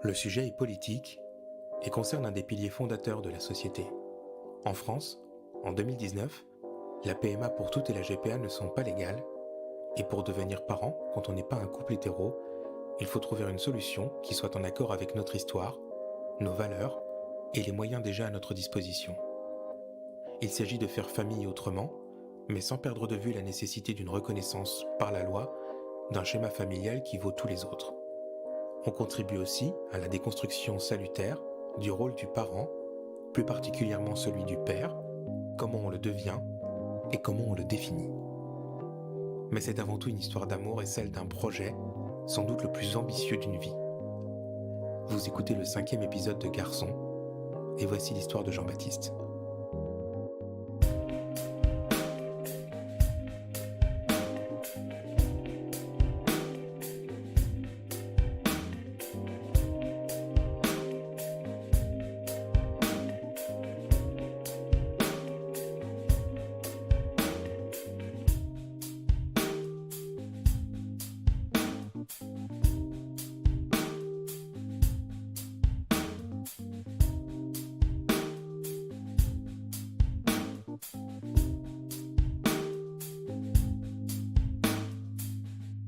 Le sujet est politique et concerne un des piliers fondateurs de la société. En France, en 2019, la PMA pour toutes et la GPA ne sont pas légales, et pour devenir parent, quand on n'est pas un couple hétéro, il faut trouver une solution qui soit en accord avec notre histoire, nos valeurs et les moyens déjà à notre disposition. Il s'agit de faire famille autrement, mais sans perdre de vue la nécessité d'une reconnaissance par la loi d'un schéma familial qui vaut tous les autres. On contribue aussi à la déconstruction salutaire du rôle du parent, plus particulièrement celui du père, comment on le devient et comment on le définit. Mais c'est avant tout une histoire d'amour et celle d'un projet, sans doute le plus ambitieux d'une vie. Vous écoutez le 5e épisode de Garçon, et voici l'histoire de Jean-Baptiste.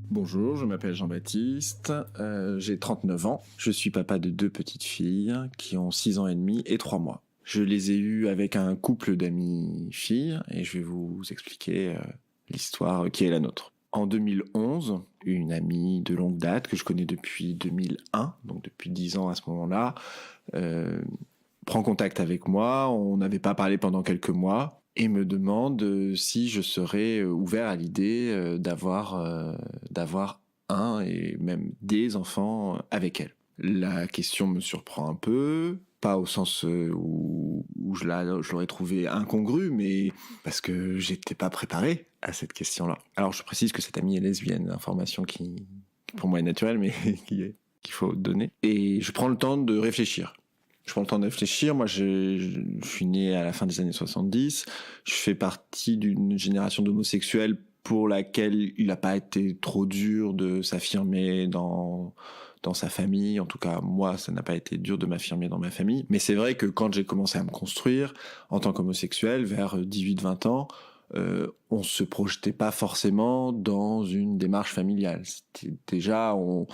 Bonjour, je m'appelle Jean-Baptiste, j'ai 39 ans, je suis papa de 2 petites filles qui ont 6 ans et demi et 3 mois. Je les ai eues avec un couple d'amis filles et je vais vous expliquer l'histoire qui est la nôtre. En 2011, une amie de longue date que je connais depuis 2001, donc depuis 10 ans à ce moment-là, prend contact avec moi, on n'avait pas parlé pendant quelques mois, et me demande si je serais ouvert à l'idée d'avoir un et même des enfants avec elle. La question me surprend un peu, pas au sens où je l'aurais trouvé incongru, mais parce que j'étais pas préparé à cette question-là. Alors je précise que cette amie est lesbienne, information qui pour moi est naturelle, mais qu'il faut donner. Et je prends le temps de réfléchir. Moi, je suis né à la fin des années 70. Je fais partie d'une génération d'homosexuels pour laquelle il n'a pas été trop dur de s'affirmer dans sa famille. En tout cas, moi, ça n'a pas été dur de m'affirmer dans ma famille. Mais c'est vrai que quand j'ai commencé à me construire en tant qu'homosexuel, vers 18-20 ans, on se projetait pas forcément dans une démarche familiale. C'était déjà, on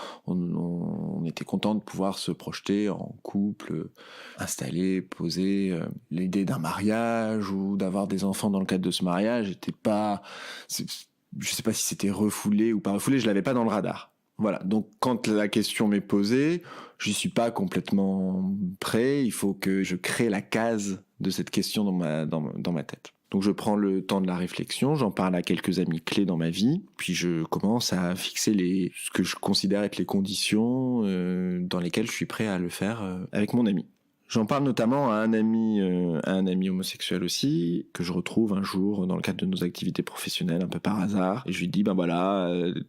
était content de pouvoir se projeter en couple, installé, posé. L'idée d'un mariage ou d'avoir des enfants dans le cadre de ce mariage était pas, je sais pas si c'était refoulé ou pas refoulé, je l'avais pas dans le radar. Voilà. Donc, quand la question m'est posée, je suis pas complètement prêt. Il faut que je crée la case de cette question dans ma tête. Donc je prends le temps de la réflexion, j'en parle à quelques amis clés dans ma vie, puis je commence à fixer ce que je considère être les conditions dans lesquelles je suis prêt à le faire avec mon ami. J'en parle notamment à un ami homosexuel aussi, que je retrouve un jour dans le cadre de nos activités professionnelles, un peu par hasard. Et je lui dis,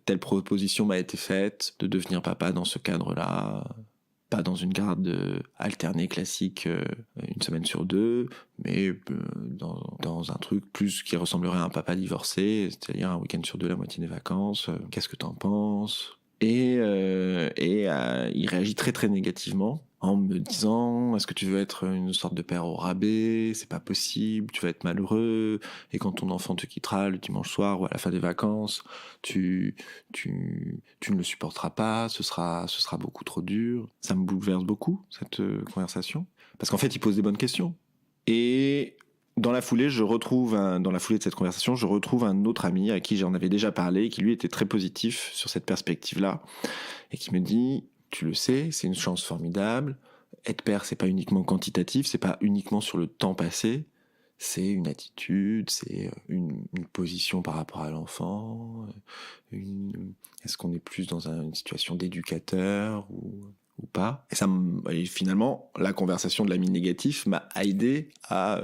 telle proposition m'a été faite de devenir papa dans ce cadre-là. Pas dans une garde alternée classique une semaine sur 2, mais dans un truc plus qui ressemblerait à un papa divorcé, c'est-à-dire un week-end sur 2, la moitié des vacances. Qu'est-ce que t'en penses ? Et il réagit très très négativement en me disant: est-ce que tu veux être une sorte de père au rabais ? C'est pas possible, tu vas être malheureux, et quand ton enfant te quittera le dimanche soir ou à la fin des vacances, tu ne le supporteras pas, ce sera beaucoup trop dur. Ça me bouleverse beaucoup, cette conversation, parce qu'en fait il pose des bonnes questions. Et dans la foulée de cette conversation, je retrouve un autre ami à qui j'en avais déjà parlé, qui lui était très positif sur cette perspective-là, et qui me dit: tu le sais, c'est une chance formidable. Être père, c'est pas uniquement quantitatif, c'est pas uniquement sur le temps passé, c'est une attitude, c'est une position par rapport à l'enfant. Est-ce qu'on est plus dans une situation d'éducateur ou pas ? Et finalement, la conversation de l'ami négatif m'a aidé à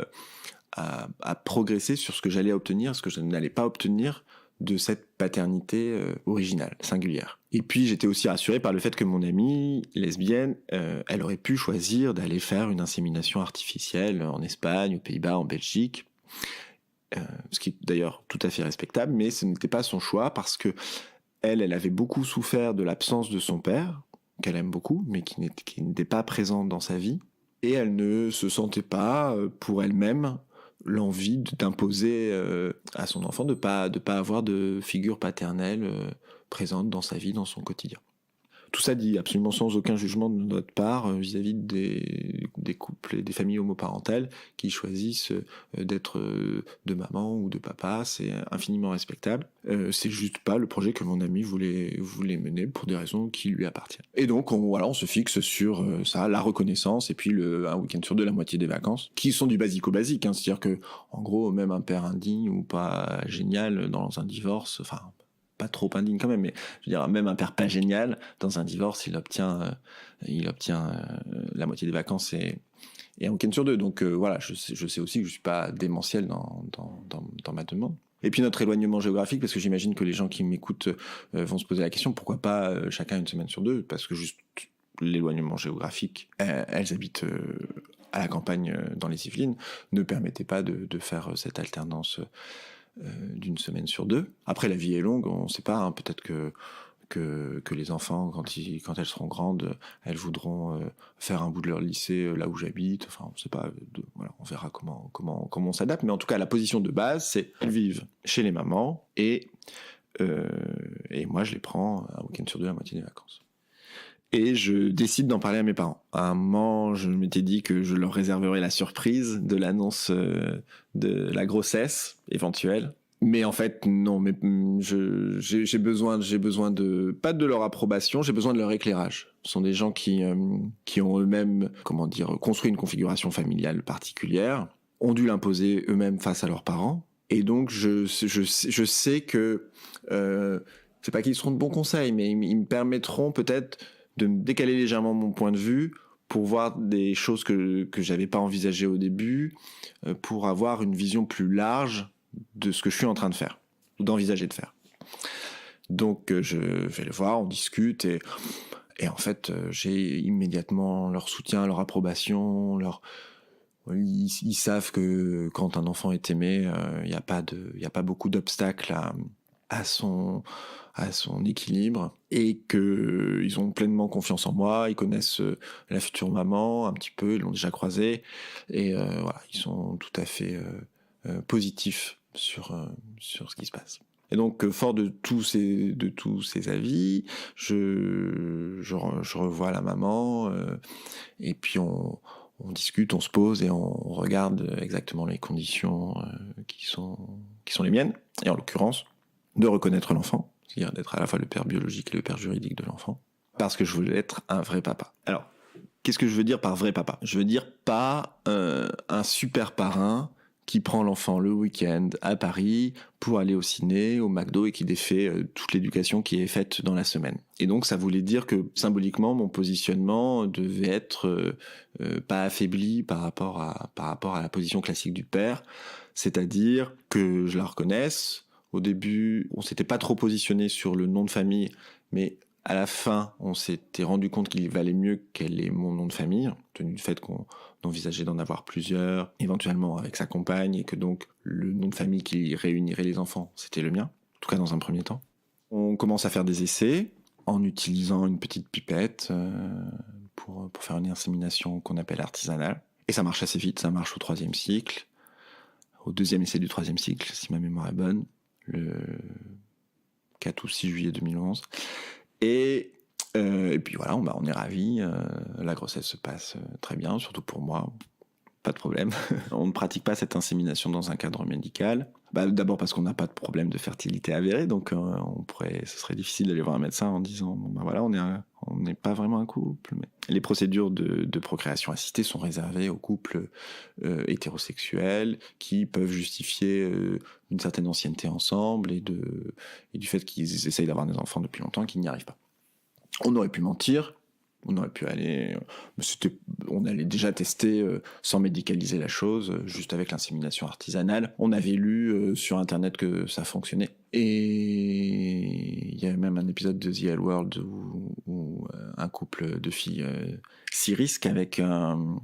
progresser sur ce que j'allais obtenir, ce que je n'allais pas obtenir de cette paternité originale, singulière. Et puis j'étais aussi rassuré par le fait que mon amie lesbienne, elle aurait pu choisir d'aller faire une insémination artificielle en Espagne, aux Pays-Bas, en Belgique, ce qui est d'ailleurs tout à fait respectable, mais ce n'était pas son choix parce que elle avait beaucoup souffert de l'absence de son père, qu'elle aime beaucoup, mais qui n'était pas présente dans sa vie. Et elle ne se sentait pas, pour elle-même, l'envie d'imposer à son enfant de pas avoir de figure paternelle présente dans sa vie, dans son quotidien. Tout ça dit absolument sans aucun jugement de notre part vis-à-vis des couples et des familles homoparentales qui choisissent d'être de maman ou de papa. C'est infiniment respectable. C'est juste pas le projet que mon ami voulait mener pour des raisons qui lui appartiennent. Et donc on se fixe sur ça, la reconnaissance et puis un week-end sur 2, la moitié des vacances, qui sont du basique-basique. C'est-à-dire que en gros, même un père indigne ou pas génial dans un divorce, enfin pas trop indigne quand même, mais je veux dire, même un père pas génial, dans un divorce, il obtient la moitié des vacances et un week-end sur 2. Donc voilà, je sais aussi que je suis pas démentiel dans ma demande. Et puis notre éloignement géographique, parce que j'imagine que les gens qui m'écoutent vont se poser la question, pourquoi pas chacun une semaine sur 2, parce que juste l'éloignement géographique, elles habitent à la campagne dans les Yvelines, ne permettait pas de faire cette alternance d'une semaine sur 2. Après, la vie est longue, on ne sait pas, peut-être que les enfants, quand elles seront grandes, elles voudront faire un bout de leur lycée là où j'habite. Enfin, on ne sait pas. Voilà, on verra comment on s'adapte. Mais en tout cas, la position de base, c'est qu'elles vivent chez les mamans et moi, je les prends un week-end sur 2 à moitié des vacances. Et je décide d'en parler à mes parents. À un moment, je m'étais dit que je leur réserverais la surprise de l'annonce de la grossesse éventuelle. Mais en fait, non. Mais j'ai besoin de pas de leur approbation, j'ai besoin de leur éclairage. Ce sont des gens qui ont eux-mêmes, construit une configuration familiale particulière, ont dû l'imposer eux-mêmes face à leurs parents. Et donc, je sais que c'est pas qu'ils seront de bons conseils, mais ils me permettront peut-être de me décaler légèrement mon point de vue pour voir des choses que j'avais pas envisagées au début, pour avoir une vision plus large de ce que je suis en train de faire, ou d'envisager de faire. Donc je vais les voir, on discute, et en fait j'ai immédiatement leur soutien, leur approbation, ils savent que quand un enfant est aimé, il y a pas beaucoup d'obstacles à son équilibre, et que ils ont pleinement confiance en moi, ils connaissent la future maman un petit peu, ils l'ont déjà croisée, et voilà, ils sont tout à fait positifs sur ce qui se passe. Et donc, fort de tous ces avis, je revois la maman, et puis on discute, on se pose et on regarde exactement les conditions qui sont les miennes, et en l'occurrence, de reconnaître l'enfant, c'est-à-dire d'être à la fois le père biologique et le père juridique de l'enfant, parce que je voulais être un vrai papa. Alors, qu'est-ce que je veux dire par vrai papa ? Je veux dire pas un super parrain qui prend l'enfant le week-end à Paris pour aller au ciné, au McDo, et qui défait toute l'éducation qui est faite dans la semaine. Et donc ça voulait dire que symboliquement mon positionnement devait être pas affaibli par rapport à la position classique du père, c'est-à-dire que je la reconnaisse. Au début, on s'était pas trop positionné sur le nom de famille, mais à la fin, on s'était rendu compte qu'il valait mieux qu'elle ait mon nom de famille, tenu du fait qu'on envisageait d'en avoir plusieurs, éventuellement avec sa compagne, et que donc le nom de famille qui réunirait les enfants, c'était le mien, en tout cas dans un premier temps. On commence à faire des essais en utilisant une petite pipette pour faire une insémination qu'on appelle artisanale. Et ça marche assez vite, ça marche au 3e cycle, au 2e essai du 3e cycle, si ma mémoire est bonne, le 4 ou 6 juillet 2011. Et puis voilà, on est ravis, la grossesse se passe très bien, surtout pour moi, pas de problème. On ne pratique pas cette insémination dans un cadre médical. D'abord parce qu'on n'a pas de problème de fertilité avéré, donc ce serait difficile d'aller voir un médecin en disant voilà, on n'est pas vraiment un couple. Mais les procédures de procréation assistée sont réservées aux couples hétérosexuels qui peuvent justifier une certaine ancienneté ensemble et du fait qu'ils essayent d'avoir des enfants depuis longtemps et qu'ils n'y arrivent pas. On aurait pu mentir, on aurait pu aller... on allait déjà tester sans médicaliser la chose, juste avec l'insémination artisanale. On avait lu sur Internet que ça fonctionnait. Et il y avait même un épisode de The L World où un couple de filles s'y risque avec une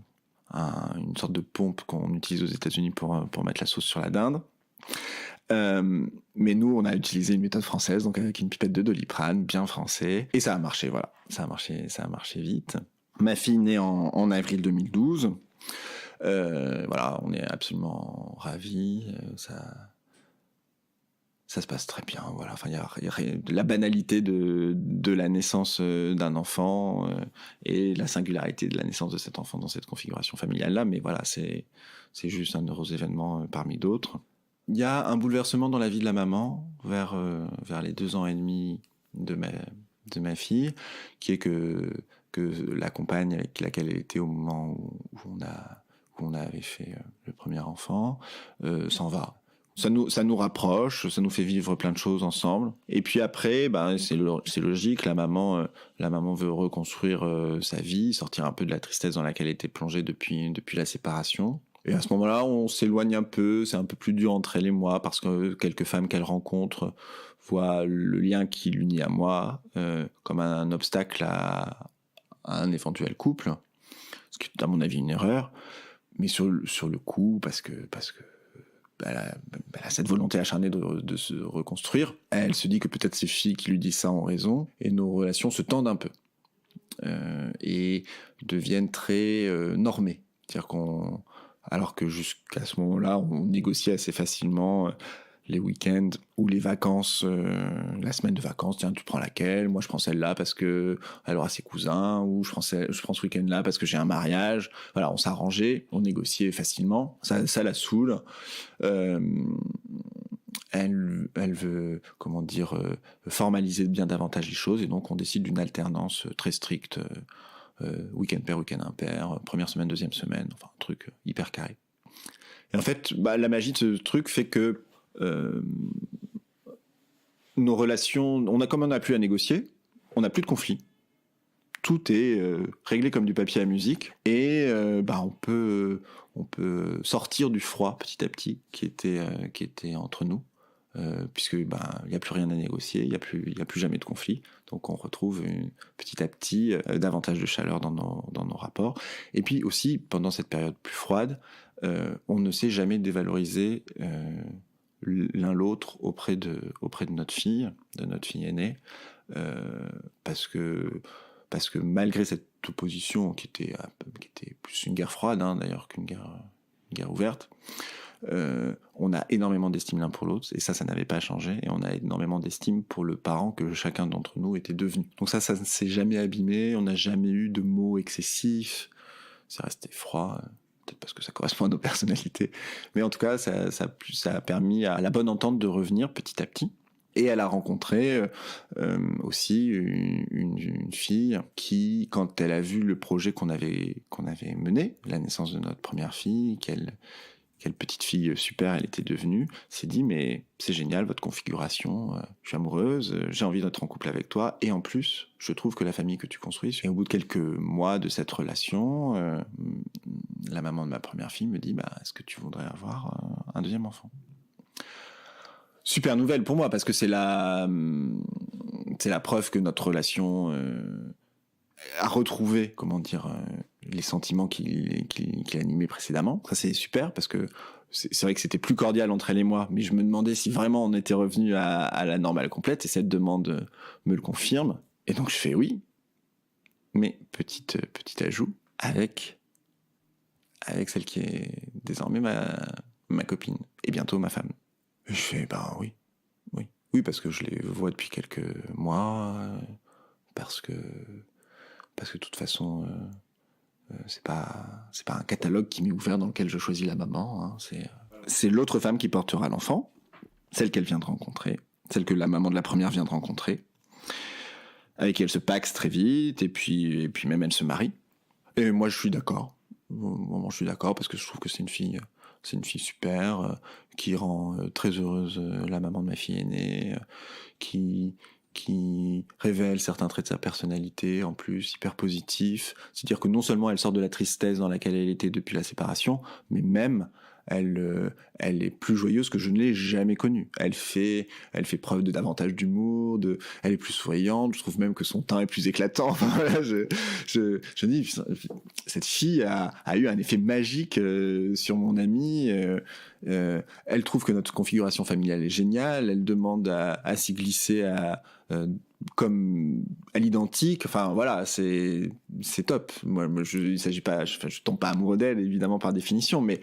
sorte de pompe qu'on utilise aux États-Unis pour mettre la sauce sur la dinde. Mais nous, on a utilisé une méthode française, donc avec une pipette de Doliprane, bien français, et ça a marché, voilà. Ça a marché vite. Ma fille née en avril 2012. Voilà, on est absolument ravis. Ça se passe très bien. Voilà, enfin, il y a la banalité de la naissance d'un enfant et la singularité de la naissance de cet enfant dans cette configuration familiale-là. Mais voilà, c'est juste un heureux événement parmi d'autres. Il y a un bouleversement dans la vie de la maman vers les 2 ans et demi de ma fille, qui est que la compagne avec laquelle elle était au moment où on avait fait le premier enfant s'en va. Ça nous rapproche, ça nous fait vivre plein de choses ensemble. Et puis après, c'est logique, la maman veut reconstruire sa vie, sortir un peu de la tristesse dans laquelle elle était plongée depuis la séparation. Et à ce moment-là, on s'éloigne un peu, c'est un peu plus dur entre elle et moi, parce que quelques femmes qu'elle rencontre voient le lien qui l'unit à moi comme un obstacle à un éventuel couple, ce qui est à mon avis une erreur. Mais sur le coup, parce que elle a cette volonté acharnée de se reconstruire, elle se dit que peut-être ces filles qui lui disent ça ont raison, et nos relations se tendent un peu et deviennent très normées. C'est-à-dire alors que jusqu'à ce moment-là, on négociait assez facilement les week-ends ou les vacances, la semaine de vacances. Tiens, tu prends laquelle? Moi, je prends celle-là parce que elle aura ses cousins, ou je prends ce week-end-là parce que j'ai un mariage. Voilà, on s'arrangeait, on négociait facilement. Ça la saoule. Elle veut, formaliser bien davantage les choses, et donc on décide d'une alternance très stricte. Week-end pair, week-end impair, première semaine, deuxième semaine, enfin un truc hyper carré. Et en fait, la magie de ce truc fait que nos relations, comme on n'a plus à négocier, on n'a plus de conflits. Tout est réglé comme du papier à musique, et on peut sortir du froid petit à petit qui était entre nous. Puisque il n'y a plus rien à négocier, il y a plus jamais de conflit, donc on retrouve petit à petit davantage de chaleur dans nos rapports. Et puis aussi, pendant cette période plus froide, on ne s'est jamais dévalorisé l'un l'autre auprès de notre fille aînée, parce que malgré cette opposition qui était plus une guerre froide, d'ailleurs, qu'une guerre ouverte, on a énormément d'estime l'un pour l'autre, et ça n'avait pas changé, et on a énormément d'estime pour le parent que chacun d'entre nous était devenu. Donc ça ne s'est jamais abîmé, on n'a jamais eu de mots excessifs, c'est resté froid, peut-être parce que ça correspond à nos personnalités, mais en tout cas ça a permis à la bonne entente de revenir petit à petit. Et elle a rencontré aussi une fille qui, quand elle a vu le projet qu'on avait mené, la naissance de notre première fille, quelle petite fille super elle était devenue, s'est dit mais c'est génial votre configuration, je suis amoureuse, j'ai envie d'être en couple avec toi, et en plus je trouve que la famille que tu construis, et au bout de quelques mois de cette relation, la maman de ma première fille me dit est-ce que tu voudrais avoir un deuxième enfant? Super nouvelle pour moi, parce que c'est la preuve que notre relation a retrouvé, les sentiments qui l'animaient précédemment. Ça, c'est super, parce que c'est vrai que c'était plus cordial entre elle et moi, mais je me demandais si vraiment on était revenu à la normale complète, et cette demande me le confirme. Et donc je fais oui, mais petit ajout, avec celle qui est désormais ma copine, et bientôt ma femme. Et je fais oui, parce que je les vois depuis quelques mois, parce que de toute façon c'est pas un catalogue qui m'est ouvert dans lequel je choisis la maman, c'est l'autre femme qui portera l'enfant, celle qu'elle vient de rencontrer, celle que la maman de la première vient de rencontrer, avec qui elle se paxe très vite, et puis même elle se marie. Et moi je suis d'accord. Je suis d'accord, parce que je trouve que c'est une fille super, qui rend très heureuse la maman de ma fille aînée, qui révèle certains traits de sa personnalité, en plus hyper positifs. C'est-à-dire que non seulement elle sort de la tristesse dans laquelle elle était depuis la séparation, mais même elle est plus joyeuse que je ne l'ai jamais connue. Elle fait preuve de davantage d'humour, elle est plus souriante. Je trouve même que son teint est plus éclatant. Enfin, voilà, je dis, cette fille a eu un effet magique sur mon amie. Elle trouve que notre configuration familiale est géniale. Elle demande à s'y glisser comme à l'identique. Enfin voilà, c'est top. Il s'agit pas, je tombe pas amoureux d'elle évidemment par définition, mais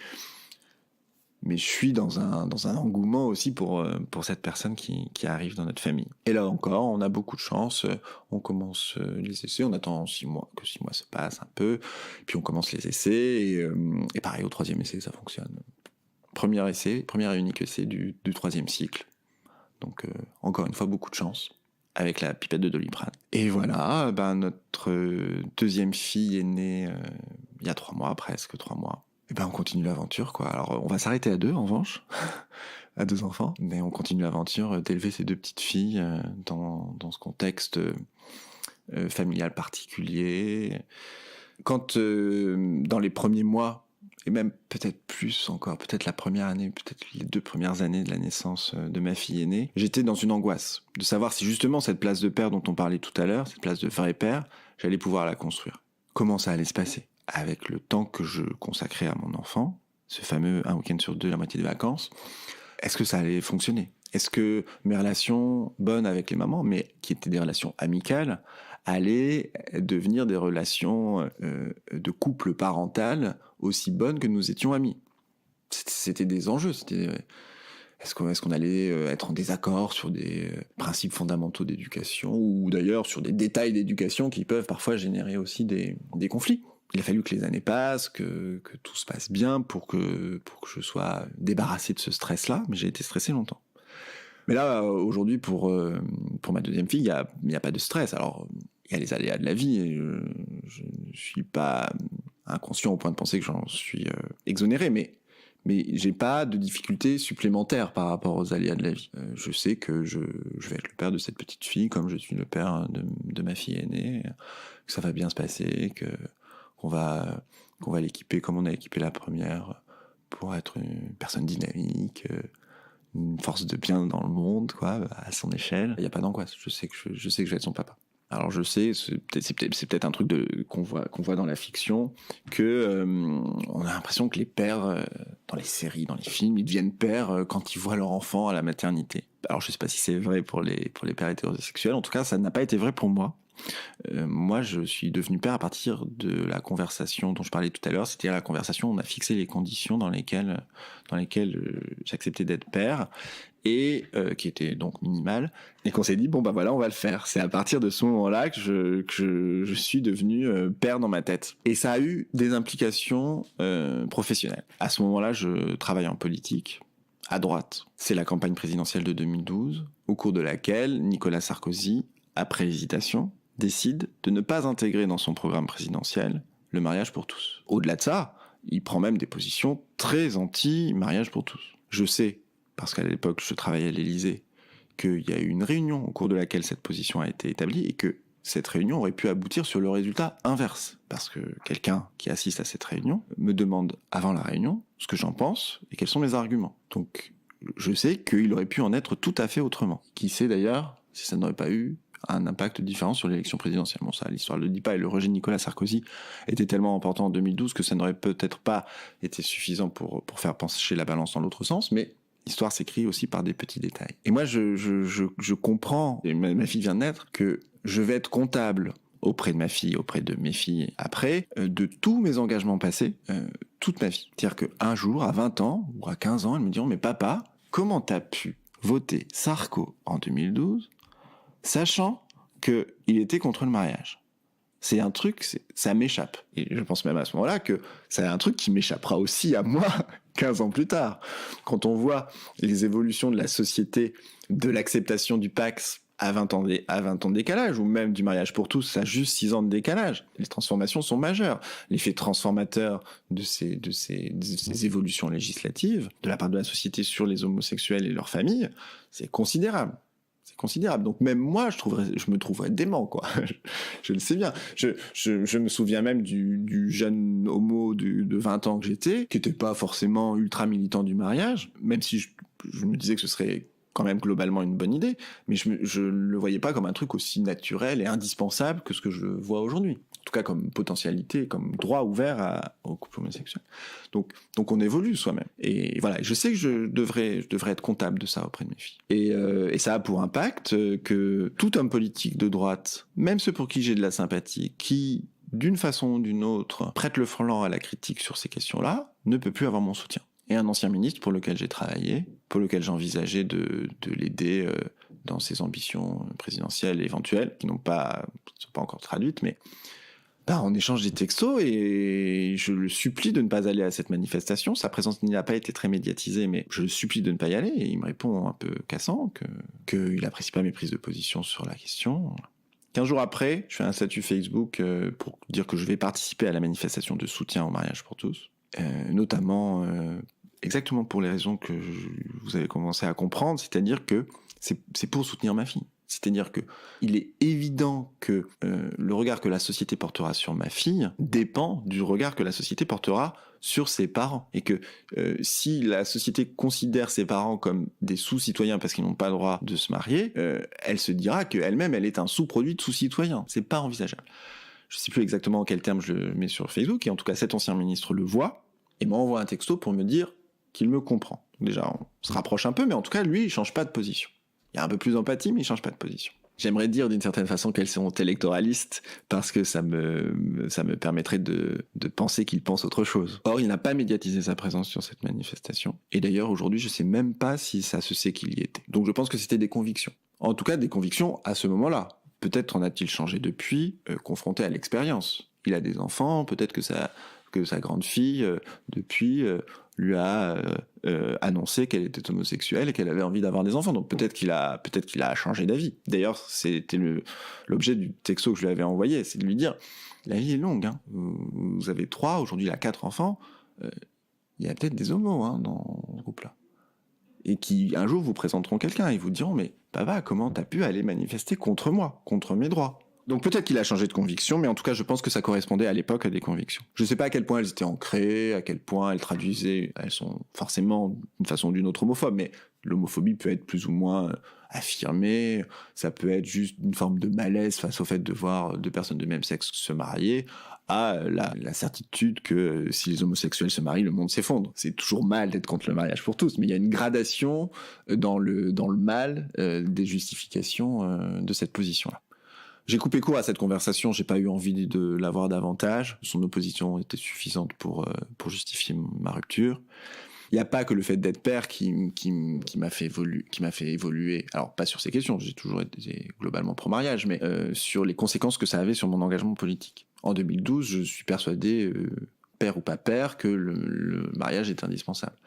je suis dans un engouement aussi pour cette personne qui arrive dans notre famille. Et là encore, on a beaucoup de chance. On commence les essais, on attend 6 mois que 6 mois se passent un peu, puis on commence les essais et pareil au 3e essai ça fonctionne. Premier et unique essai du 3e cycle. Donc encore une fois beaucoup de chance avec la pipette de Doliprane. Et voilà, notre 2e fille est née il y a 3 mois, presque 3 mois. Et on continue l'aventure, quoi. Alors, on va s'arrêter à 2, en revanche, à 2 enfants, mais on continue l'aventure d'élever ces 2 petites filles dans ce contexte familial particulier. Quand, dans les premiers mois, et même peut-être plus encore, peut-être la première année, peut-être les 2 premières années de la naissance de ma fille aînée, j'étais dans une angoisse de savoir si justement cette place de père dont on parlait tout à l'heure, cette place de vrai père, j'allais pouvoir la construire. Comment ça allait se passer avec le temps que je consacrais à mon enfant, ce fameux 1 week-end sur 2, la moitié des vacances, est-ce que ça allait fonctionner ? Est-ce que mes relations bonnes avec les mamans, mais qui étaient des relations amicales, allaient devenir des relations de couple parental aussi bonnes que nous étions amis ? C'était des enjeux, est-ce qu'on allait être en désaccord sur des principes fondamentaux d'éducation, ou d'ailleurs sur des détails d'éducation qui peuvent parfois générer aussi des conflits ? Il a fallu que les années passent, que tout se passe bien pour que je sois débarrassé de ce stress-là, mais j'ai été stressé longtemps. Mais là, aujourd'hui, pour ma 2e fille, il n'y a pas de stress. Alors, il y a les aléas de la vie, et je ne suis pas inconscient au point de penser que j'en suis exonéré, mais j'ai pas de difficultés supplémentaires par rapport aux aléas de la vie. Je sais que je vais être le père de cette petite fille, comme je suis le père de ma fille aînée, que ça va bien se passer, qu'on va l'équiper comme on a équipé la première, pour être une personne dynamique, une force de bien dans le monde, quoi, à son échelle. Il n'y a pas d'angoisse. Je sais que je vais être son papa. Alors je sais, c'est peut-être un truc qu'on voit dans la fiction, que on a l'impression que les pères dans les séries, dans les films, ils deviennent pères quand ils voient leur enfant à la maternité. Alors je sais pas si c'est vrai pour les pères hétérosexuels. En tout cas, ça n'a pas été vrai pour moi. Moi, je suis devenu père à partir de la conversation dont je parlais tout à l'heure. C'était la conversation où on a fixé les conditions dans lesquelles j'acceptais d'être père, et qui étaient donc minimales, et qu'on s'est dit bon voilà, on va le faire. C'est à partir de ce moment-là que je suis devenu père dans ma tête, et ça a eu des implications professionnelles. À ce moment-là, je travaille en politique à droite. C'est la campagne présidentielle de 2012, au cours de laquelle Nicolas Sarkozy, après hésitation, décide de ne pas intégrer dans son programme présidentiel le mariage pour tous. Au-delà de ça, il prend même des positions très anti-mariage pour tous. Je sais, parce qu'à l'époque je travaillais à l'Élysée, qu'il y a eu une réunion au cours de laquelle cette position a été établie, et que cette réunion aurait pu aboutir sur le résultat inverse. Parce que quelqu'un qui assiste à cette réunion me demande avant la réunion ce que j'en pense et quels sont mes arguments. Donc je sais qu'il aurait pu en être tout à fait autrement. Qui sait d'ailleurs si ça n'aurait pas eu un impact différent sur l'élection présidentielle. Bon, ça, l'histoire ne le dit pas, et le rejet de Nicolas Sarkozy était tellement important en 2012 que ça n'aurait peut-être pas été suffisant pour faire pencher la balance dans l'autre sens, mais l'histoire s'écrit aussi par des petits détails. Et moi, je comprends, et ma fille vient de naître, que je vais être comptable auprès de ma fille, auprès de mes filles après, de tous mes engagements passés, toute ma vie. C'est-à-dire qu'un jour, à 20 ans, ou à 15 ans, elles me diront « Mais papa, comment t'as pu voter Sarko en 2012 sachant qu'il était contre le mariage ?» C'est un truc, ça m'échappe. Et je pense même à ce moment-là que c'est un truc qui m'échappera aussi à moi 15 ans plus tard. Quand on voit les évolutions de la société, de l'acceptation du Pacs à 20 ans de décalage, ou même du mariage pour tous à juste 6 ans de décalage, les transformations sont majeures. L'effet transformateur de ces évolutions législatives, de la part de la société sur les homosexuels et leurs familles, c'est considérable. C'est considérable. Donc même moi, je me trouverais dément, quoi. Je le sais bien. Je me souviens même du jeune homo de 20 ans que j'étais, qui n'était pas forcément ultra militant du mariage, même si je me disais que ce serait quand même globalement une bonne idée, mais je le voyais pas comme un truc aussi naturel et indispensable que ce que je vois aujourd'hui. En tout cas comme potentialité, comme droit ouvert au couple homosexuel. Donc on évolue soi-même. Et voilà, je sais que je devrais être comptable de ça auprès de mes filles. Et ça a pour impact que tout homme politique de droite, même ceux pour qui j'ai de la sympathie, qui d'une façon ou d'une autre prête le flanc à la critique sur ces questions-là, ne peut plus avoir mon soutien. Et un ancien ministre pour lequel j'ai travaillé, pour lequel j'envisageais de l'aider dans ses ambitions présidentielles éventuelles, qui ne sont pas encore traduites, mais on échange des textos et je le supplie de ne pas aller à cette manifestation. Sa présence n'a pas été très médiatisée, mais je le supplie de ne pas y aller. Et il me répond un peu cassant qu'il n'apprécie pas mes prises de position sur la question. 15 jours après, je fais un statut Facebook pour dire que je vais participer à la manifestation de soutien au mariage pour tous, notamment exactement pour les raisons que vous avez commencé à comprendre, c'est-à-dire que c'est pour soutenir ma fille. C'est-à-dire que il est évident que le regard que la société portera sur ma fille dépend du regard que la société portera sur ses parents. Et que si la société considère ses parents comme des sous-citoyens parce qu'ils n'ont pas le droit de se marier, elle se dira qu'elle-même, elle est un sous-produit de sous-citoyen. C'est pas envisageable. Je sais plus exactement en quel terme je le mets sur Facebook, et en tout cas cet ancien ministre le voit, et m'envoie un texto pour me dire qu'il me comprend. Déjà, on se rapproche un peu, mais en tout cas, lui, il change pas de position. Il y a un peu plus d'empathie, mais il change pas de position. J'aimerais dire d'une certaine façon qu'elles sont électoralistes, parce que ça me permettrait de penser qu'il pense autre chose. Or, il n'a pas médiatisé sa présence sur cette manifestation. Et d'ailleurs, aujourd'hui, je sais même pas si ça se sait qu'il y était. Donc je pense que c'était des convictions. En tout cas, des convictions à ce moment-là. Peut-être en a-t-il changé depuis, confronté à l'expérience. Il a des enfants, peut-être que sa grande fille, depuis, lui a annoncé qu'elle était homosexuelle et qu'elle avait envie d'avoir des enfants. Donc peut-être qu'il a changé d'avis. D'ailleurs, c'était l'objet du texto que je lui avais envoyé, c'est de lui dire, la vie est longue, hein. Vous avez 3, aujourd'hui il a 4 enfants, il y a peut-être des homos dans ce groupe-là. Et qui un jour vous présenteront quelqu'un et vous diront, mais papa, comment t'as pu aller manifester contre moi, contre mes droits ? Donc peut-être qu'il a changé de conviction, mais en tout cas, je pense que ça correspondait à l'époque à des convictions. Je ne sais pas à quel point elles étaient ancrées, à quel point elles traduisaient, elles sont forcément d'une façon ou d'une autre homophobes, mais l'homophobie peut être plus ou moins affirmée, ça peut être juste une forme de malaise face au fait de voir deux personnes de même sexe se marier, à la certitude que si les homosexuels se marient, le monde s'effondre. C'est toujours mal d'être contre le mariage pour tous, mais il y a une gradation dans le mal des justifications de cette position-là. J'ai coupé court à cette conversation, j'ai pas eu envie de l'avoir davantage. Son opposition était suffisante pour justifier ma rupture. Il n'y a pas que le fait d'être père qui m'a fait évoluer. Alors pas sur ces questions, j'ai toujours été globalement pro-mariage, mais sur les conséquences que ça avait sur mon engagement politique. En 2012, je suis persuadé, père ou pas père, que le mariage est indispensable.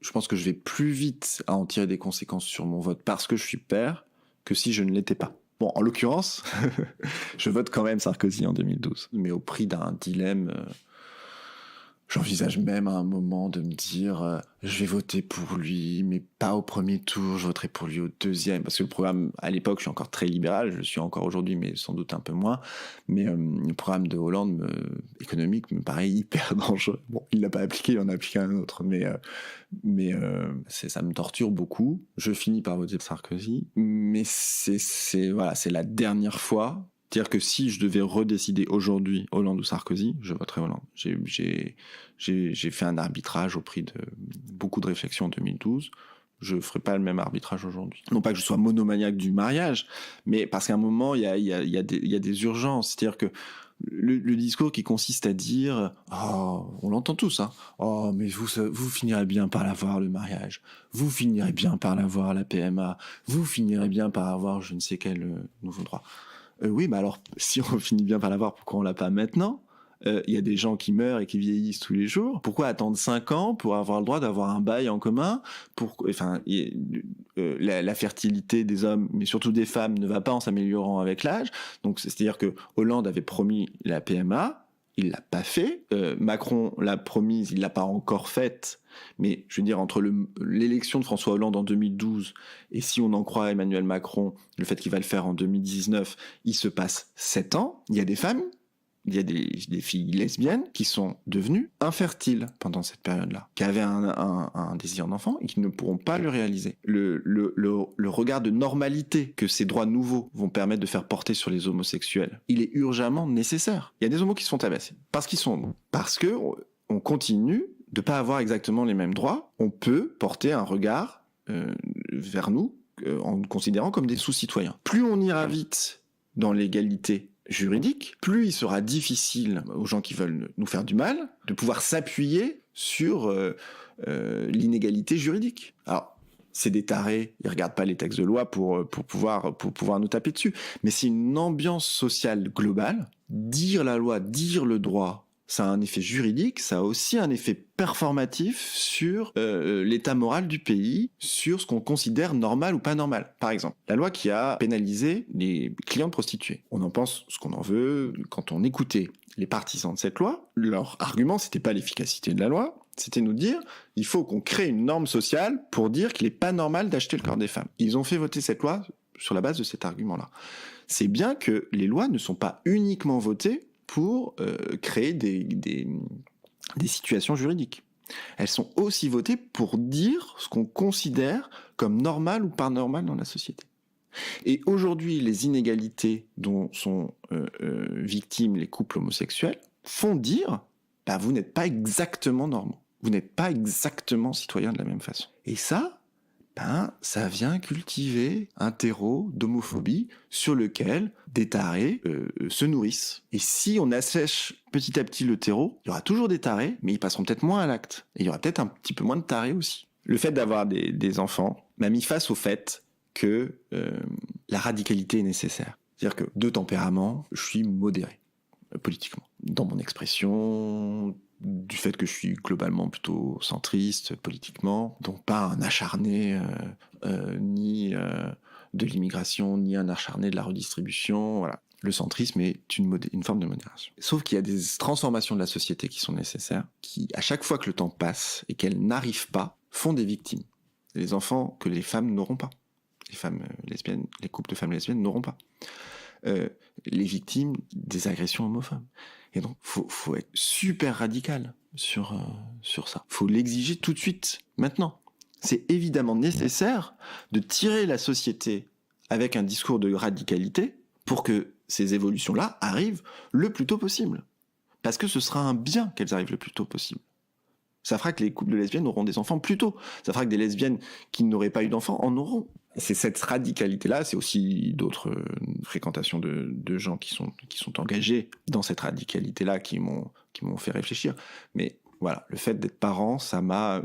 Je pense que je vais plus vite à en tirer des conséquences sur mon vote parce que je suis père que si je ne l'étais pas. Bon, en l'occurrence, je vote quand même Sarkozy en 2012, mais au prix d'un dilemme. J'envisage même à un moment de me dire je vais voter pour lui, mais pas au premier tour, je voterai pour lui au deuxième, parce que le programme, à l'époque, je suis encore très libéral, je le suis encore aujourd'hui, mais sans doute un peu moins, mais le programme de Hollande économique me paraît hyper dangereux. Bon, il l'a pas appliqué, il en a appliqué un autre, mais ça me torture beaucoup. Je finis par voter Sarkozy, mais c'est la dernière fois. C'est-à-dire que si je devais redécider aujourd'hui Hollande ou Sarkozy, je voterais Hollande. J'ai fait un arbitrage au prix de beaucoup de réflexions en 2012. Je ne ferai pas le même arbitrage aujourd'hui. Non pas que je sois monomaniaque du mariage, mais parce qu'à un moment, il y a des urgences. C'est-à-dire que le discours qui consiste à dire « Oh, on l'entend tous, hein. Oh, mais vous finirez bien par l'avoir, le mariage. Vous finirez bien par l'avoir, la PMA. Vous finirez bien par avoir je ne sais quel nouveau droit. » Oui, mais alors, si on finit bien par l'avoir, pourquoi on l'a pas maintenant ? Il y a des gens qui meurent et qui vieillissent tous les jours. Pourquoi attendre 5 ans pour avoir le droit d'avoir un bail en commun ? La fertilité des hommes, mais surtout des femmes, ne va pas en s'améliorant avec l'âge. Donc, c'est-à-dire que Hollande avait promis la PMA. il l'a pas fait. Macron l'a promise, il l'a pas encore faite. Mais je veux dire, entre l'élection de François Hollande en 2012 et si on en croit Emmanuel Macron, le fait qu'il va le faire en 2019, il se passe 7 ans. Il y a des femmes, il y a des filles lesbiennes qui sont devenues infertiles pendant cette période-là, qui avaient un désir d'enfant et qui ne pourront pas le réaliser. Le regard de normalité que ces droits nouveaux vont permettre de faire porter sur les homosexuels, il est urgemment nécessaire. Il y a des homos qui se font tabasser parce qu'ils sont homos. Parce que on continue de pas avoir exactement les mêmes droits. On peut porter un regard vers nous en nous considérant comme des sous-citoyens. Plus on ira vite dans l'égalité juridique, plus il sera difficile aux gens qui veulent nous faire du mal de pouvoir s'appuyer sur l'inégalité juridique. Alors, c'est des tarés, ils regardent pas les textes de loi pour pouvoir nous taper dessus. Mais c'est une ambiance sociale globale. Dire la loi, dire le droit, ça a un effet juridique, ça a aussi un effet performatif sur l'état moral du pays, sur ce qu'on considère normal ou pas normal. Par exemple, la loi qui a pénalisé les clients de prostituées. On en pense ce qu'on en veut. Quand on écoutait les partisans de cette loi, leur argument, c'était pas l'efficacité de la loi, c'était nous dire, il faut qu'on crée une norme sociale pour dire qu'il est pas normal d'acheter le corps des femmes. Ils ont fait voter cette loi sur la base de cet argument-là. C'est bien que les lois ne sont pas uniquement votées pour créer des situations juridiques. Elles sont aussi votées pour dire ce qu'on considère comme normal ou pas normal dans la société. Et aujourd'hui, les inégalités dont sont victimes les couples homosexuels font dire bah, vous n'êtes pas exactement normaux. Vous n'êtes pas exactement citoyens de la même façon. Et ça, ben, ça vient cultiver un terreau d'homophobie sur lequel des tarés se nourrissent. Et si on assèche petit à petit le terreau, il y aura toujours des tarés, mais ils passeront peut-être moins à l'acte. Et il y aura peut-être un petit peu moins de tarés aussi. Le fait d'avoir des enfants m'a mis face au fait que la radicalité est nécessaire. C'est-à-dire que de tempérament, je suis modéré politiquement. Dans mon expression, du fait que je suis globalement plutôt centriste politiquement, donc pas un acharné ni de l'immigration, ni un acharné de la redistribution, voilà. Le centrisme est une forme de modération. Sauf qu'il y a des transformations de la société qui sont nécessaires, qui, à chaque fois que le temps passe et qu'elles n'arrivent pas, font des victimes. Les enfants que les femmes n'auront pas. Les femmes lesbiennes, les couples de femmes lesbiennes n'auront pas. Les victimes des agressions homophobes. Et donc, faut être super radical sur ça. Faut l'exiger tout de suite, maintenant. C'est évidemment nécessaire de tirer la société avec un discours de radicalité pour que ces évolutions-là arrivent le plus tôt possible. Parce que ce sera un bien qu'elles arrivent le plus tôt possible. Ça fera que les couples de lesbiennes auront des enfants plus tôt. Ça fera que des lesbiennes qui n'auraient pas eu d'enfants en auront. C'est cette radicalité-là, c'est aussi d'autres fréquentations de gens qui sont engagés dans cette radicalité-là qui m'ont fait réfléchir. Mais voilà, le fait d'être parent, ça m'a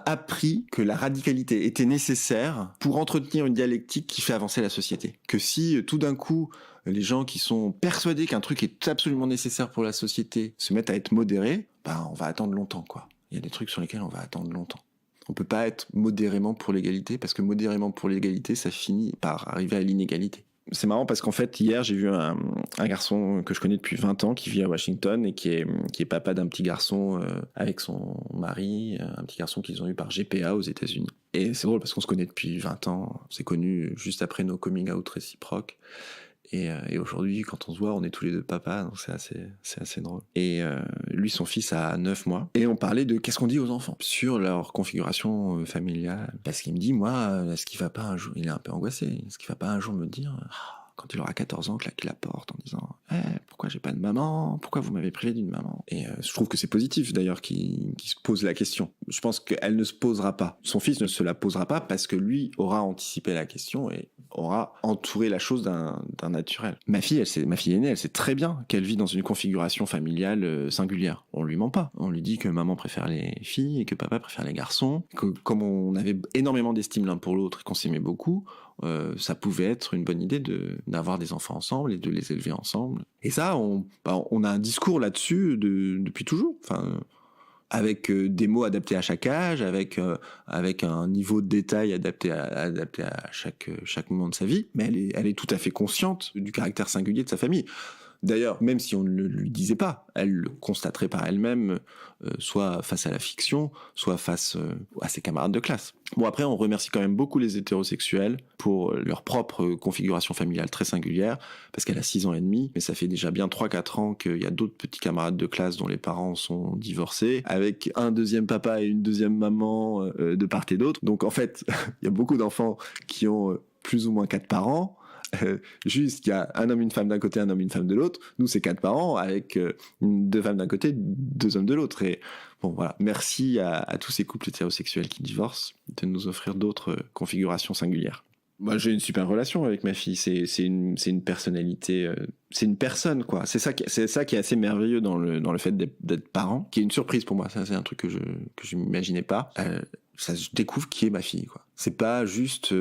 appris que la radicalité était nécessaire pour entretenir une dialectique qui fait avancer la société. Que si tout d'un coup, les gens qui sont persuadés qu'un truc est absolument nécessaire pour la société se mettent à être modérés, ben on va attendre longtemps, quoi. Il y a des trucs sur lesquels on va attendre longtemps. On peut pas être modérément pour l'égalité, parce que modérément pour l'égalité, ça finit par arriver à l'inégalité. C'est marrant parce qu'en fait, hier, j'ai vu un garçon que je connais depuis 20 ans qui vit à Washington et qui est papa d'un petit garçon avec son mari, un petit garçon qu'ils ont eu par GPA aux États-Unis. Et c'est drôle parce qu'on se connaît depuis 20 ans, on s'est connus juste après nos coming out réciproques. Et aujourd'hui, quand on se voit, on est tous les deux papas, donc c'est assez drôle. Et lui, son fils a 9 mois. Et on parlait de qu'est-ce qu'on dit aux enfants sur leur configuration familiale. Parce qu'il me dit, moi, est-ce qu'il va pas un jour, il est un peu angoissé, est-ce qu'il va pas un jour me dire, quand il aura 14 ans, claquer la porte en disant pourquoi j'ai pas de maman, pourquoi vous m'avez privé d'une maman. Et je trouve que c'est positif d'ailleurs qu'il se pose la question. Je pense qu'elle ne se posera pas. Son fils ne se la posera pas parce que lui aura anticipé la question et aura entouré la chose d'un naturel. Ma fille aînée, elle sait très bien qu'elle vit dans une configuration familiale singulière. On lui ment pas. On lui dit que maman préfère les filles et que papa préfère les garçons. Que comme on avait énormément d'estime l'un pour l'autre et qu'on s'aimait beaucoup, ça pouvait être une bonne idée d'avoir des enfants ensemble et de les élever ensemble. Et ça, on a un discours là-dessus depuis toujours. Enfin, avec des mots adaptés à chaque âge, avec un niveau de détail adapté à chaque moment de sa vie. Mais elle est tout à fait consciente du caractère singulier de sa famille. D'ailleurs, même si on ne le lui disait pas, elle le constaterait par elle-même, soit face à la fiction, soit face à ses camarades de classe. Bon, après, on remercie quand même beaucoup les hétérosexuels pour leur propre configuration familiale très singulière, parce qu'elle a 6 ans et demi, mais ça fait déjà bien 3-4 ans qu'il y a d'autres petits camarades de classe dont les parents sont divorcés, avec un deuxième papa et une deuxième maman de part et d'autre. Donc en fait, il y a beaucoup d'enfants qui ont plus ou moins 4 parents. Juste, il y a un homme, une femme d'un côté, un homme, une femme de l'autre. Nous, c'est 4 parents avec 2 femmes d'un côté, 2 hommes de l'autre. Et bon, voilà. Merci à tous ces couples hétérosexuels qui divorcent de nous offrir d'autres configurations singulières. Moi, j'ai une super relation avec ma fille. C'est une personnalité, c'est une personne, quoi. C'est ça qui est assez merveilleux dans le fait d'être parent, qui est une surprise pour moi. Ça, c'est un truc que je m'imaginais pas. Je découvre qui est ma fille, quoi. C'est pas juste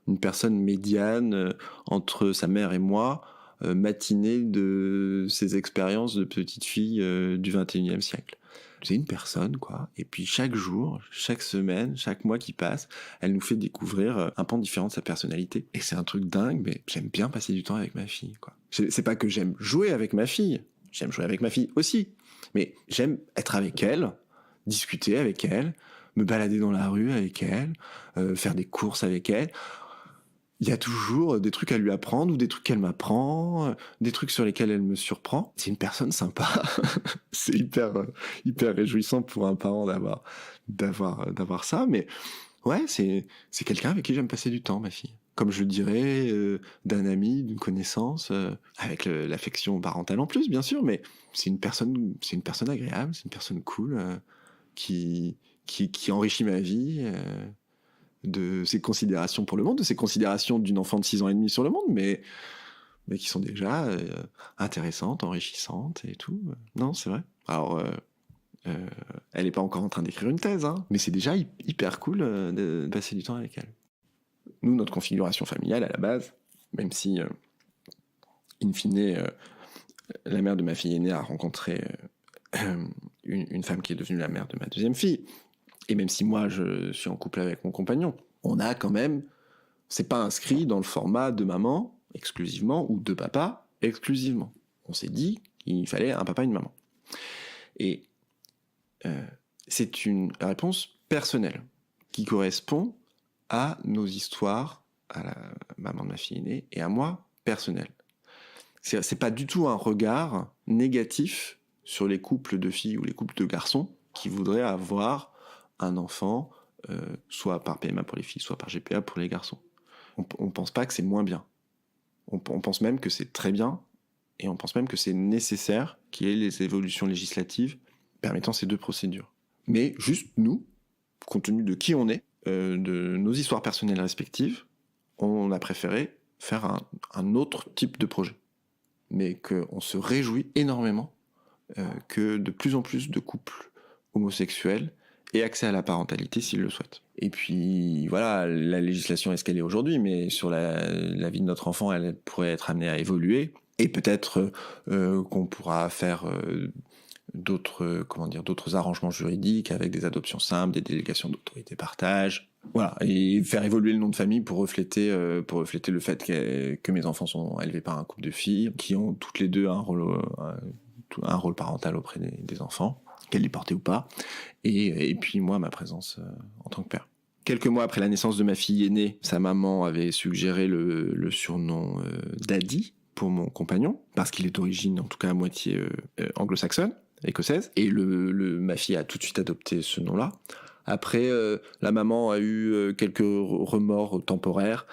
une personne médiane entre sa mère et moi, matinée de ses expériences de petite fille du 21e siècle. C'est une personne, quoi. Et puis chaque jour, chaque semaine, chaque mois qui passe, elle nous fait découvrir un pan différent de sa personnalité. Et c'est un truc dingue, mais j'aime bien passer du temps avec ma fille, quoi. C'est pas que j'aime jouer avec ma fille. J'aime jouer avec ma fille aussi. Mais j'aime être avec elle, discuter avec elle, me balader dans la rue avec elle, faire des courses avec elle. Il y a toujours des trucs à lui apprendre ou des trucs qu'elle m'apprend, des trucs sur lesquels elle me surprend. C'est une personne sympa. C'est hyper réjouissant pour un parent d'avoir ça. Mais ouais, c'est quelqu'un avec qui j'aime passer du temps, ma fille. Comme je le dirais d'un ami, d'une connaissance, avec l'affection parentale en plus, bien sûr. Mais c'est une personne agréable, c'est une personne cool qui enrichit ma vie. De ses considérations pour le monde, de ses considérations d'une enfant de 6 ans et demi sur le monde, mais qui sont déjà intéressantes, enrichissantes et tout. Non, c'est vrai. Alors, elle n'est pas encore en train d'écrire une thèse, hein, mais c'est déjà hyper cool de passer du temps avec elle. Nous, notre configuration familiale, à la base, même si, in fine, la mère de ma fille aînée a rencontré une femme qui est devenue la mère de ma deuxième fille, et même si moi, je suis en couple avec mon compagnon, on a quand même... C'est pas inscrit dans le format de maman, exclusivement, ou de papa, exclusivement. On s'est dit qu'il fallait un papa et une maman. Et c'est une réponse personnelle, qui correspond à nos histoires, à la maman de ma fille aînée, et à moi, personnel. C'est pas du tout un regard négatif sur les couples de filles ou les couples de garçons qui voudraient avoir un enfant, soit par PMA pour les filles, soit par GPA pour les garçons. On pense pas que c'est moins bien. On pense même que c'est très bien, et on pense même que c'est nécessaire qu'il y ait les évolutions législatives permettant ces deux procédures. Mais juste nous, compte tenu de qui on est, de nos histoires personnelles respectives, on a préféré faire un autre type de projet. Mais qu'on se réjouit énormément que de plus en plus de couples homosexuels et accès à la parentalité s'ils le souhaitent. Et puis voilà, la législation est ce qu'elle est aujourd'hui, mais sur la vie de notre enfant, elle pourrait être amenée à évoluer, et peut-être qu'on pourra faire d'autres arrangements juridiques avec des adoptions simples, des délégations d'autorité partage, voilà, et faire évoluer le nom de famille pour refléter le fait que mes enfants sont élevés par un couple de filles qui ont toutes les deux un rôle parental auprès des enfants, qu'elles les portaient ou pas, et puis moi, ma présence en tant que père. Quelques mois après la naissance de ma fille aînée, sa maman avait suggéré le surnom Daddy pour mon compagnon, parce qu'il est d'origine, en tout cas à moitié anglo-saxonne, écossaise, et ma fille a tout de suite adopté ce nom-là. Après, la maman a eu quelques remords temporaires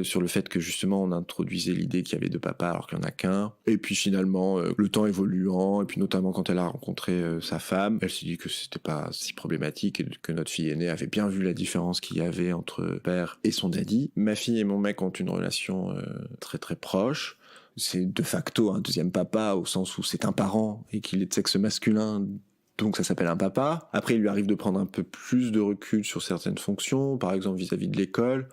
sur le fait que justement on introduisait l'idée qu'il y avait deux papas alors qu'il n'y en a qu'un. Et puis finalement, le temps évoluant, et puis notamment quand elle a rencontré sa femme, elle s'est dit que c'était pas si problématique et que notre fille aînée avait bien vu la différence qu'il y avait entre père et son daddy. Ma fille et mon mec ont une relation très très proche. C'est de facto un deuxième papa au sens où c'est un parent et qu'il est de sexe masculin, donc ça s'appelle un papa. Après, il lui arrive de prendre un peu plus de recul sur certaines fonctions, par exemple vis-à-vis de l'école.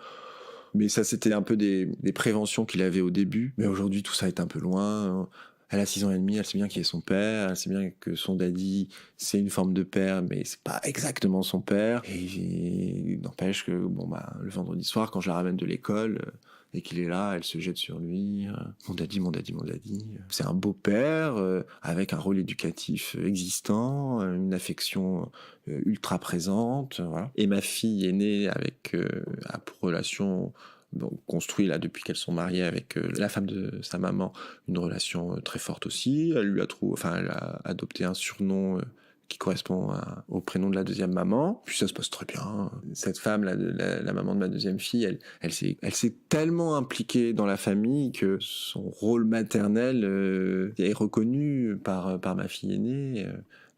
Mais ça, c'était un peu des préventions qu'il avait au début. Mais aujourd'hui, tout ça est un peu loin. Elle a 6 ans et demi, elle sait bien qui est son père, elle sait bien que son daddy, c'est une forme de père, mais c'est pas exactement son père. Et n'empêche que, le vendredi soir, quand je la ramène de l'école, et qu'il est là, elle se jette sur lui. Mon daddy, mon daddy, mon daddy. C'est un beau père avec un rôle éducatif existant, une affection ultra présente. Voilà. Et ma fille est née avec a pour relation construit là depuis qu'elles sont mariées avec la femme de sa maman, une relation très forte aussi. Elle a adopté un surnom qui correspond au prénom de la deuxième maman. Puis ça se passe très bien. Cette femme, la maman de ma deuxième fille, elle s'est tellement impliquée dans la famille que son rôle maternel est reconnu par ma fille aînée.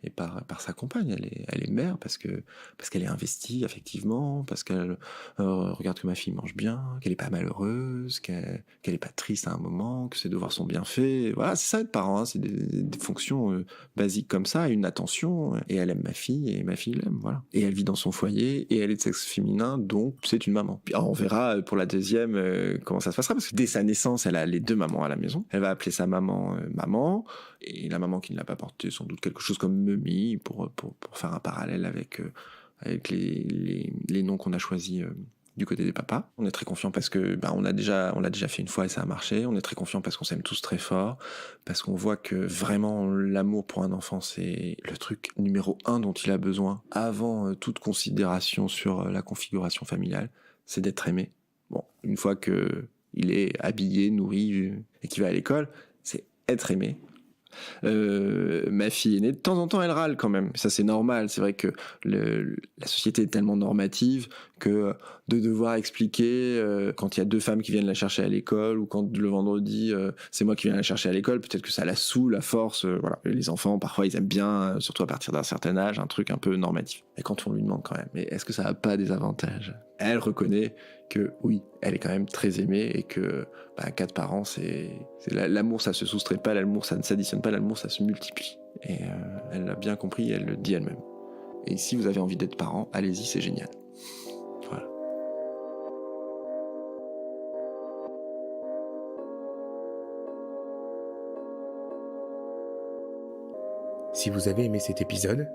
Et par sa compagne, elle est mère parce qu'elle est investie effectivement, parce qu'elle regarde que ma fille mange bien, qu'elle est pas malheureuse, qu'elle est pas triste à un moment, que ses devoirs sont bien faits. Voilà, c'est ça être parent, c'est des fonctions basiques comme ça, une attention. Et elle aime ma fille et ma fille l'aime, voilà. Et elle vit dans son foyer et elle est de sexe féminin, donc c'est une maman. Puis, on verra pour la deuxième comment ça se passera, parce que dès sa naissance, elle a les deux mamans à la maison. Elle va appeler sa maman maman. Et la maman qui ne l'a pas porté, sans doute quelque chose comme Memi, pour faire un parallèle avec les noms qu'on a choisis du côté des papas. On est très confiant parce que on l'a déjà fait une fois et ça a marché. On est très confiant parce qu'on s'aime tous très fort, parce qu'on voit que vraiment l'amour pour un enfant, c'est le truc numéro 1 dont il a besoin avant toute considération sur la configuration familiale, c'est d'être aimé. Bon, une fois que il est habillé, nourri et qu'il va à l'école, c'est être aimé. Ma fille aînée, de temps en temps elle râle quand même, ça c'est normal, c'est vrai que la société est tellement normative que de devoir expliquer quand il y a deux femmes qui viennent la chercher à l'école, ou quand le vendredi c'est moi qui viens la chercher à l'école, peut-être que ça la saoule à force, voilà. Et les enfants parfois ils aiment bien, surtout à partir d'un certain âge, un truc un peu normatif, et quand on lui demande quand même, mais est-ce que ça n'a pas des avantages, elle reconnaît que oui, elle est quand même très aimée, et que 4 parents, c'est l'amour, ça se soustrait pas, l'amour ça ne s'additionne pas, l'amour ça se multiplie. Et elle l'a bien compris, elle le dit elle-même. Et si vous avez envie d'être parent, allez-y, c'est génial. Voilà. Si vous avez aimé cet épisode,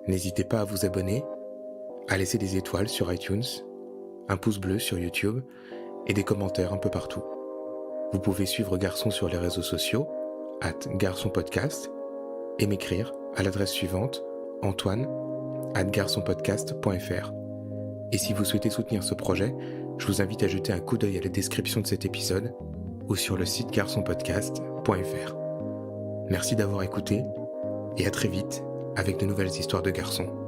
n'hésitez pas à vous abonner, à laisser des étoiles sur iTunes, un pouce bleu sur YouTube et des commentaires un peu partout. Vous pouvez suivre Garçon sur les réseaux sociaux, @garçonpodcast, et m'écrire à l'adresse suivante, antoine@garçonpodcast.fr. Et si vous souhaitez soutenir ce projet, je vous invite à jeter un coup d'œil à la description de cet épisode ou sur le site garçonpodcast.fr. Merci d'avoir écouté et à très vite avec de nouvelles histoires de garçons.